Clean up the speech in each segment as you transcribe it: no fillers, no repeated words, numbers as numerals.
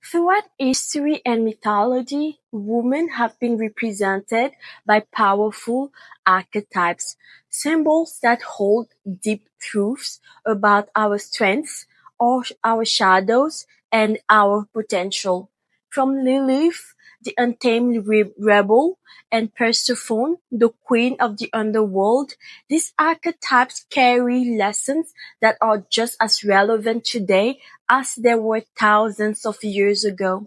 Throughout history and mythology, women have been represented by powerful archetypes, symbols that hold deep truths about our strengths, our shadows, and our potential. From Lilith, the untamed rebel, and Persephone, the queen of the underworld, these archetypes carry lessons that are just as relevant today as they were thousands of years ago.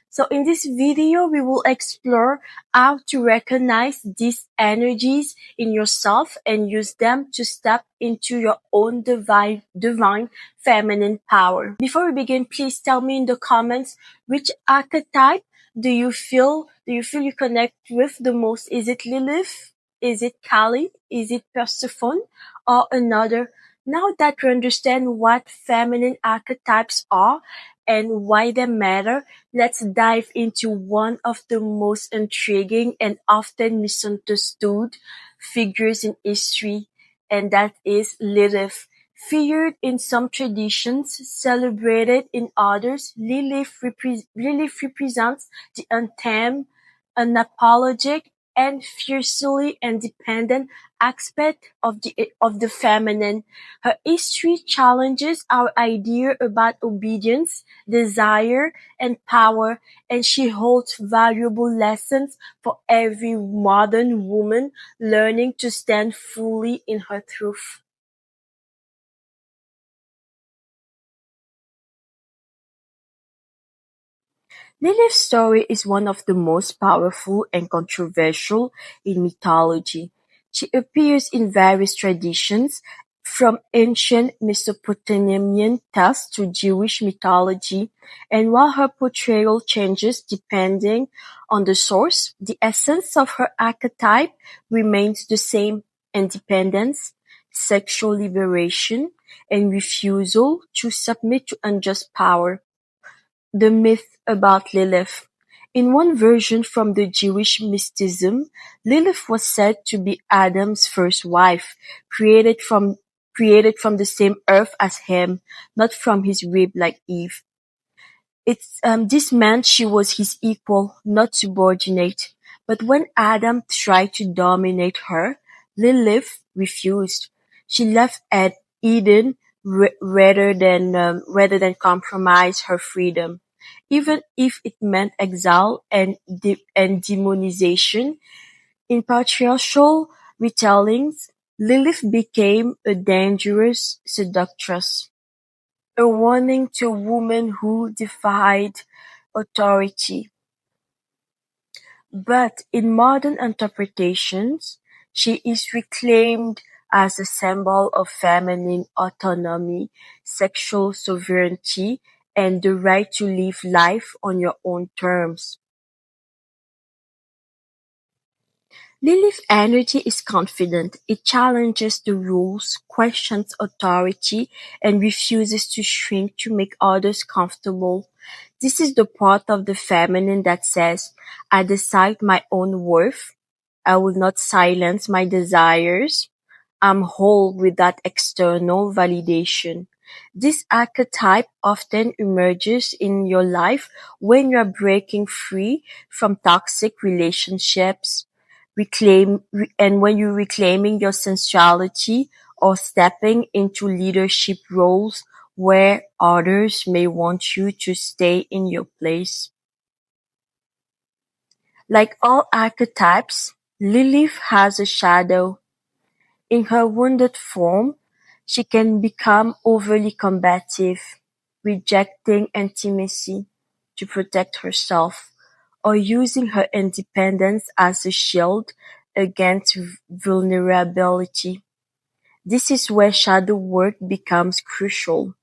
So in this video, we will explore how to recognize these energies in yourself and use them to step into your own divine feminine power. Before we begin, please tell me in the comments which archetype do you feel you connect with the most? Is it Lilith? Is it Kali? Is it Persephone? Or another? Now that we understand what feminine archetypes are and why they matter, let's dive into one of the most intriguing and often misunderstood figures in history, and that is Lilith. Feared in some traditions, celebrated in others, Lilith represents the untamed, unapologetic, and fiercely independent aspect of the feminine. Her history challenges our idea about obedience, desire, and power, and she holds valuable lessons for every modern woman learning to stand fully in her truth. Lilith's story is one of the most powerful and controversial in mythology. She appears in various traditions, from ancient Mesopotamian texts to Jewish mythology, and while her portrayal changes depending on the source, the essence of her archetype remains the same: independence, sexual liberation, and refusal to submit to unjust power. The myth about Lilith. In one version from the Jewish mysticism, Lilith was said to be Adam's first wife, created from the same earth as him, not from his rib like Eve. This meant she was his equal, not subordinate. But when Adam tried to dominate her, Lilith refused. She left at Eden rather than compromise her freedom, even if it meant exile and demonization. In patriarchal retellings, Lilith became a dangerous seductress, a warning to women who defied authority. But in modern interpretations, she is reclaimed as a symbol of feminine autonomy, sexual sovereignty, and the right to live life on your own terms. Lilith energy is confident; it challenges the rules, questions authority, and refuses to shrink to make others comfortable. This is the part of the feminine that says, "I decide my own worth. I will not silence my desires. I'm whole without external validation." This archetype often emerges in your life when you're breaking free from toxic relationships, and when you're reclaiming your sensuality or stepping into leadership roles where others may want you to stay in your place. Like all archetypes, Lilith has a shadow. In her wounded form, she can become overly combative, rejecting intimacy to protect herself, or using her independence as a shield against vulnerability. This is where shadow work becomes crucial.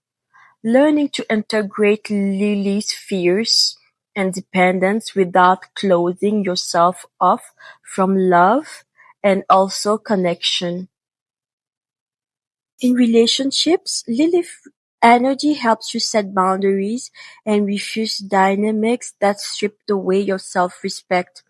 Learning to integrate Lily's fierce independence without closing yourself off from love and also connection. In relationships, Lilith energy helps you set boundaries and refuse dynamics that strip away your self-respect.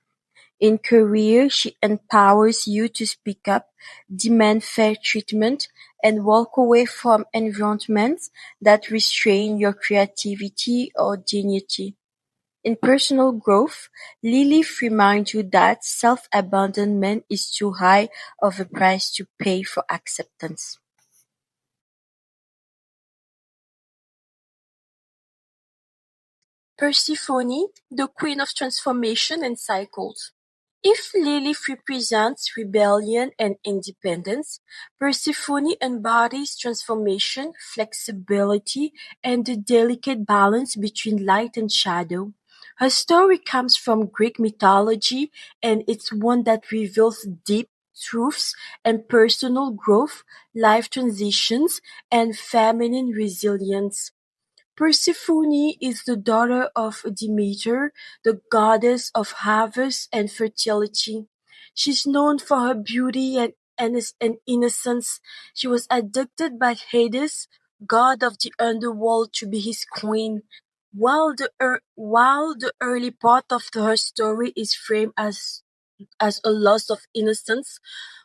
In career, she empowers you to speak up, demand fair treatment, and walk away from environments that restrain your creativity or dignity. In personal growth, Lilith reminds you that self-abandonment is too high of a price to pay for acceptance. Persephone, the queen of transformation and cycles. If Lilith represents rebellion and independence, Persephone embodies transformation, flexibility, and the delicate balance between light and shadow. Her story comes from Greek mythology, and it's one that reveals deep truths and personal growth, life transitions, and feminine resilience. Persephone is the daughter of Demeter, the goddess of harvest and fertility. She's known for her beauty and innocence. She was abducted by Hades, god of the underworld, to be his queen. While the early part of her story is framed as a loss of innocence,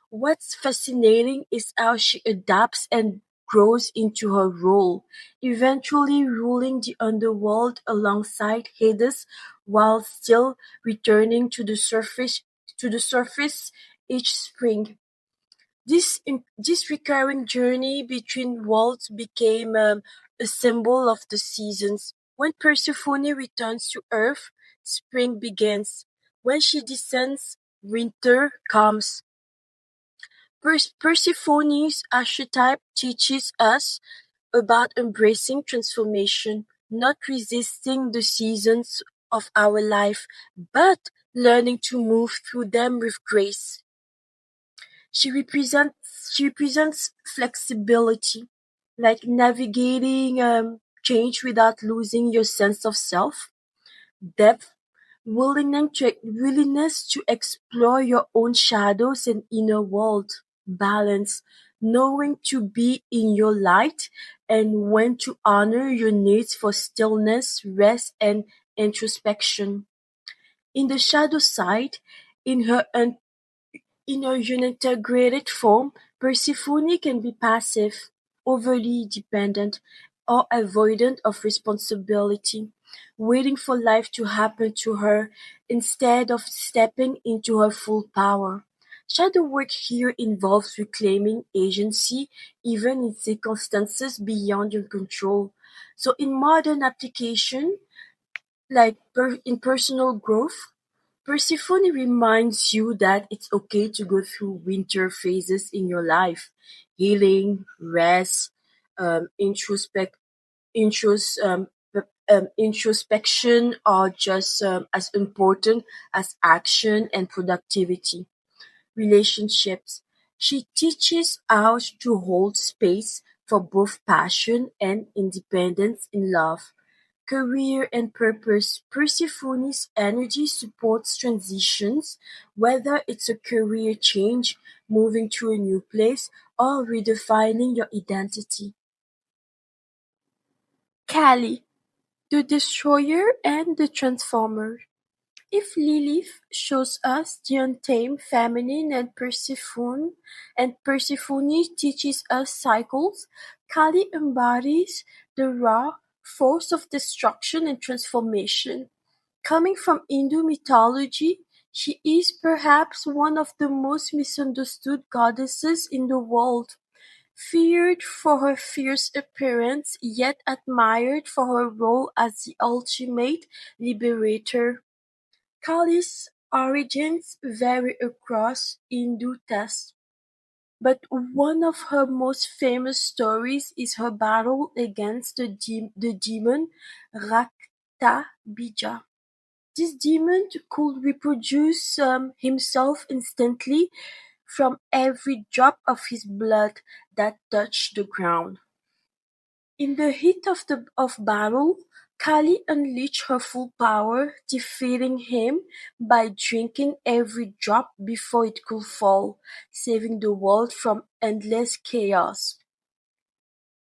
what's fascinating is how she adapts and grows into her role, eventually ruling the underworld alongside Hades while still returning to the surface each spring. This recurring journey between worlds became a symbol of the seasons. When Persephone returns to Earth, spring begins. When she descends, winter comes. Persephone's archetype teaches us about embracing transformation, not resisting the seasons of our life, but learning to move through them with grace. She represents flexibility, like navigating change without losing your sense of self. Depth, willingness to explore your own shadows and inner world. Balance, knowing to be in your light and when to honor your needs for stillness, rest, and introspection. In the shadow side, in her unintegrated form, Persephone can be passive, overly dependent, or avoidant of responsibility, waiting for life to happen to her instead of stepping into her full power. Shadow work here involves reclaiming agency even in circumstances beyond your control. So in modern application, like in personal growth, Persephone reminds you that it's okay to go through winter phases in your life. Healing, rest, um, introspect, introspection are just as important as action and productivity. Relationships. She teaches us to hold space for both passion and independence in love. Career and purpose. Persephone's energy supports transitions, whether it's a career change, moving to a new place, or redefining your identity. Kali, the destroyer and the transformer. If Lilith shows us the untamed feminine and Persephone teaches us cycles, Kali embodies the raw force of destruction and transformation. Coming from Hindu mythology, she is perhaps one of the most misunderstood goddesses in the world. Feared for her fierce appearance, yet admired for her role as the ultimate liberator. Kali's origins vary across Hindu texts, but one of her most famous stories is her battle against the demon Raktabija. This demon could reproduce himself instantly from every drop of his blood that touched the ground. In the heat of battle, Kali unleashed her full power, defeating him by drinking every drop before it could fall, saving the world from endless chaos.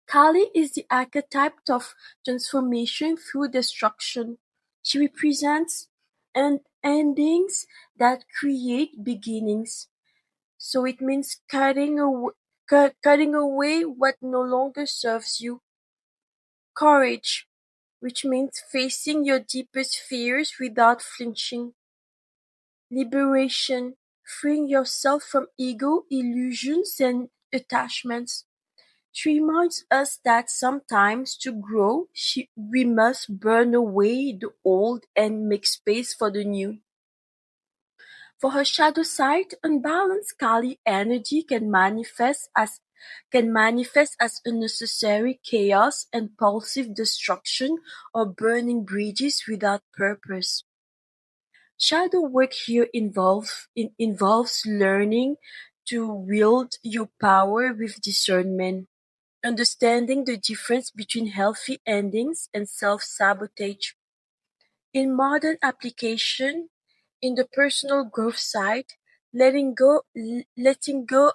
Kali is the archetype of transformation through destruction. She represents endings that create beginnings. So it means cutting away what no longer serves you. Courage. which means facing your deepest fears without flinching. Liberation, freeing yourself from ego, illusions, and attachments. She reminds us that sometimes to grow, we must burn away the old and make space for the new. For her shadow side, unbalanced Kali energy can manifest as unnecessary chaos, impulsive destruction, or burning bridges without purpose. Shadow work here involves learning to wield your power with discernment, understanding the difference between healthy endings and self-sabotage. In modern application, in the personal growth side, letting go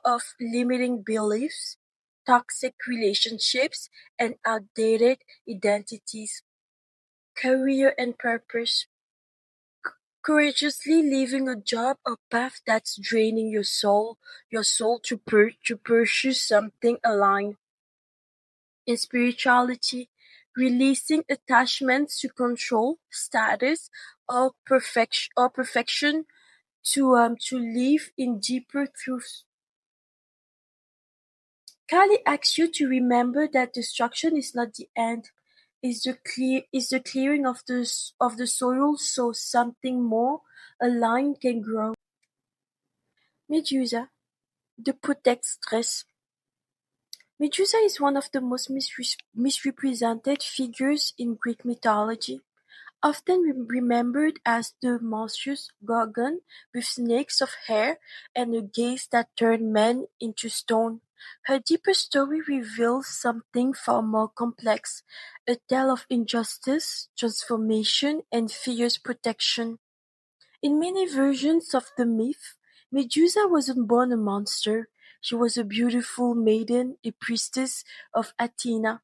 of limiting beliefs, toxic relationships, and outdated identities. Career and purpose. Courageously leaving a job or path that's draining your soul to pursue something aligned. In spirituality, releasing attachments to control, status, or perfection to live in deeper truths. Kali asks you to remember that destruction is not the end; is the clearing of the soil so something more aligned can grow. Medusa, the protectress. Medusa is one of the most misrepresented figures in Greek mythology. Often remembered as the monstrous Gorgon with snakes of hair and a gaze that turned men into stone, her deeper story reveals something far more complex, a tale of injustice, transformation, and fierce protection. In many versions of the myth, Medusa wasn't born a monster. She was a beautiful maiden, a priestess of Athena,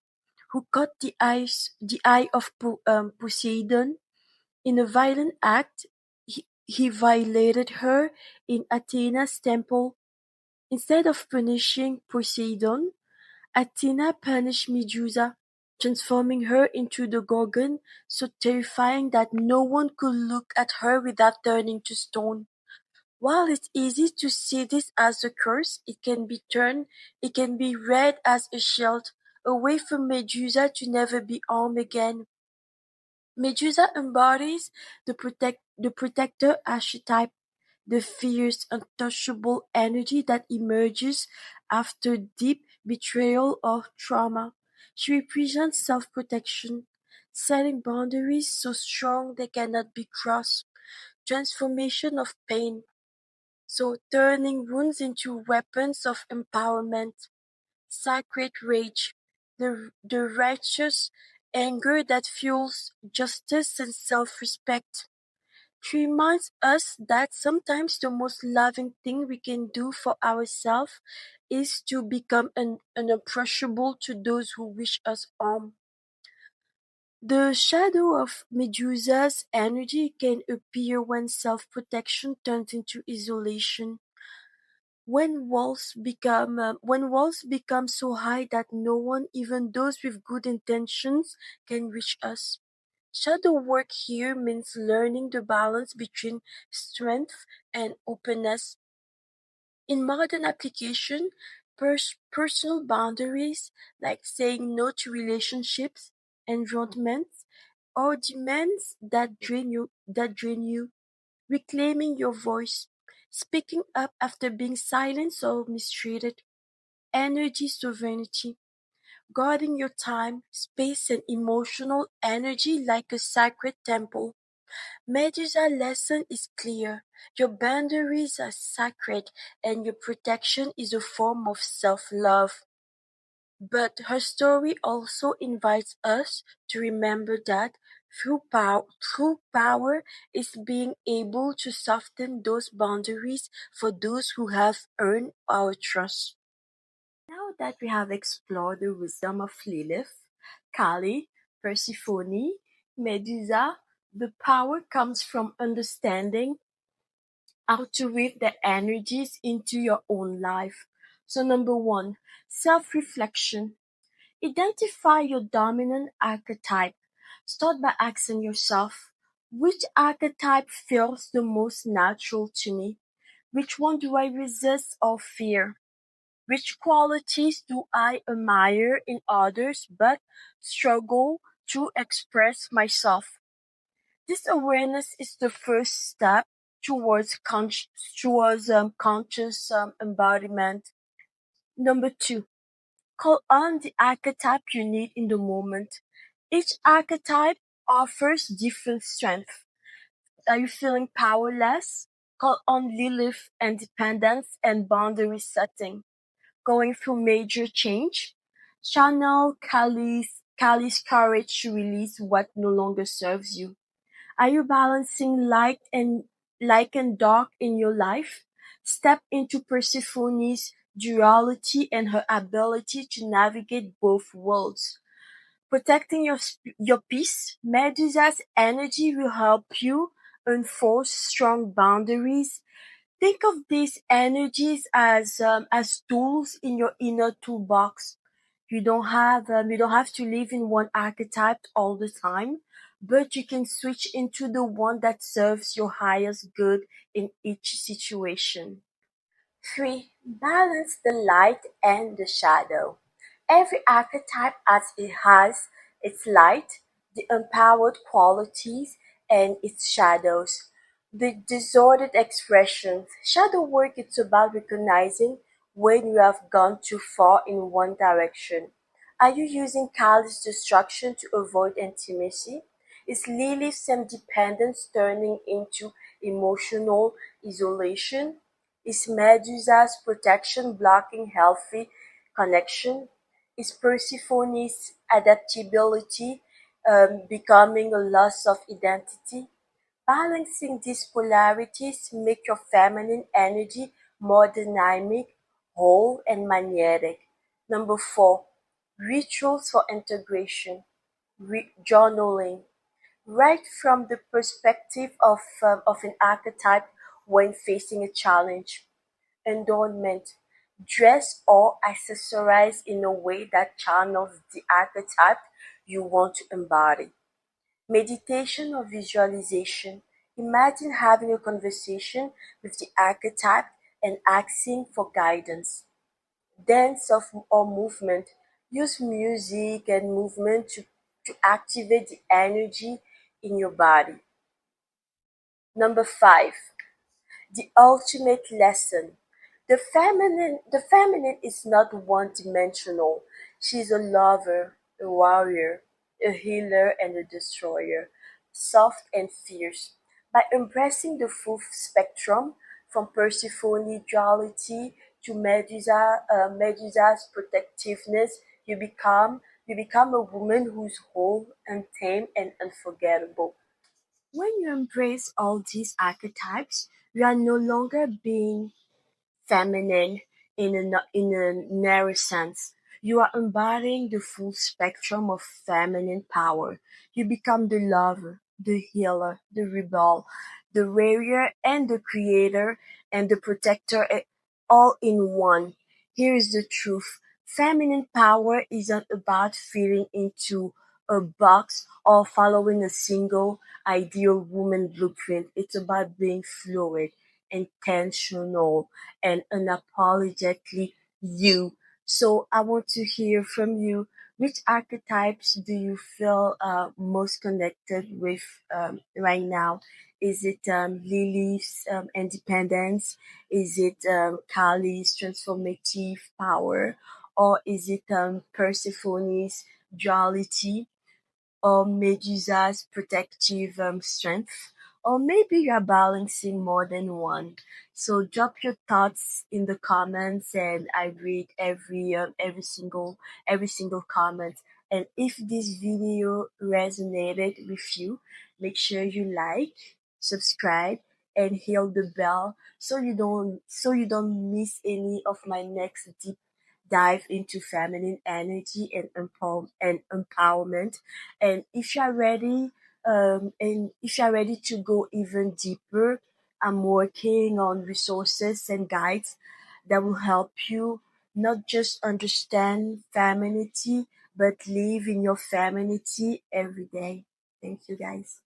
who caught the eye of Poseidon. In a violent act, he violated her in Athena's temple. Instead of punishing Poseidon, Athena punished Medusa, transforming her into the Gorgon so terrifying that no one could look at her without turning to stone. While it's easy to see this as a curse, it can be read as a shield, a way for Medusa to never be harmed again. Medusa embodies the protector archetype, the fierce, untouchable energy that emerges after deep betrayal or trauma. She represents self-protection, setting boundaries so strong they cannot be crossed, transformation of pain, so turning wounds into weapons of empowerment. Sacred rage, the righteous anger that fuels justice and self-respect. She reminds us that sometimes the most loving thing we can do for ourselves is to become unapproachable to those who wish us harm. The shadow of Medusa's energy can appear when self-protection turns into isolation. When walls become so high that no one, even those with good intentions, can reach us. Shadow work here means learning the balance between strength and openness. In modern application, personal boundaries like saying no to relationships, enrollments, or demands that drain you, reclaiming your voice, speaking up after being silenced or mistreated, energy sovereignty, guarding your time, space, and emotional energy like a sacred temple. Medusa's lesson is clear: your boundaries are sacred, and your protection is a form of self-love. But her story also invites us to remember that true power is being able to soften those boundaries for those who have earned our trust. Now that we have explored the wisdom of Lilith, Kali, Persephone, Medusa, the power comes from understanding how to weave the energies into your own life. So, number one, self reflection. Identify your dominant archetype. Start by asking yourself, which archetype feels the most natural to me? Which one do I resist or fear? Which qualities do I admire in others but struggle to express myself? This awareness is the first step towards conscious embodiment. Number two, call on the archetype you need in the moment. Each archetype offers different strength. Are you feeling powerless? Call on Lilith independence and boundary setting. Going through major change? Channel Kali's courage to release what no longer serves you. Are you balancing light and dark in your life? Step into Persephone's duality and her ability to navigate both worlds. Protecting your peace, Medusa's energy will help you enforce strong boundaries. Think of these energies as tools in your inner toolbox. You don't have to live in one archetype all the time, but you can switch into the one that serves your highest good in each situation. 3. Balance the light and the shadow. Every archetype has its light, the empowered qualities, and its shadows, the disordered expressions. Shadow work is about recognizing when you have gone too far in one direction. Are you using callous destruction to avoid intimacy? Is Lilith's independence turning into emotional isolation? Is Medusa's protection blocking healthy connection? Is Persephone's adaptability becoming a loss of identity? Balancing these polarities make your feminine energy more dynamic, whole, and magnetic. Number 4, rituals for integration. Journaling. Write from the perspective of an archetype when facing a challenge. Adornment. Dress or accessorize in a way that channels the archetype you want to embody. Meditation or visualization. Imagine having a conversation with the archetype and asking for guidance. Dance or movement. Use music and movement to activate the energy in your body. Number 5, the ultimate lesson. The feminine is not one-dimensional. She's a lover, a warrior, a healer, and a destroyer, soft and fierce. By embracing the full spectrum, from Persephone duality to Medusa's protectiveness, you become a woman who's whole, untamed, and unforgettable. When you embrace all these archetypes, you are no longer being feminine in a narrow sense. You are embodying the full spectrum of feminine power. You become the lover, the healer, the rebel, the warrior, and the creator, and the protector, all in one. Here is the truth. Feminine power isn't about fitting into a box or following a single ideal woman blueprint. It's about being fluid, intentional, and unapologetically you. So I want to hear from you. Which archetypes do you feel most connected with right now? Is it Lily's independence? Is it Kali's transformative power? Or is it Persephone's duality? Or Medusa's protective strength, or maybe you're balancing more than one. So drop your thoughts in the comments, and I read every single comment. And if this video resonated with you, make sure you like, subscribe, and hit the bell so you don't miss any of my next deep dive into feminine energy and empowerment. And if you're ready to go even deeper, I'm working on resources and guides that will help you not just understand femininity, but live in your femininity every day. Thank you, guys.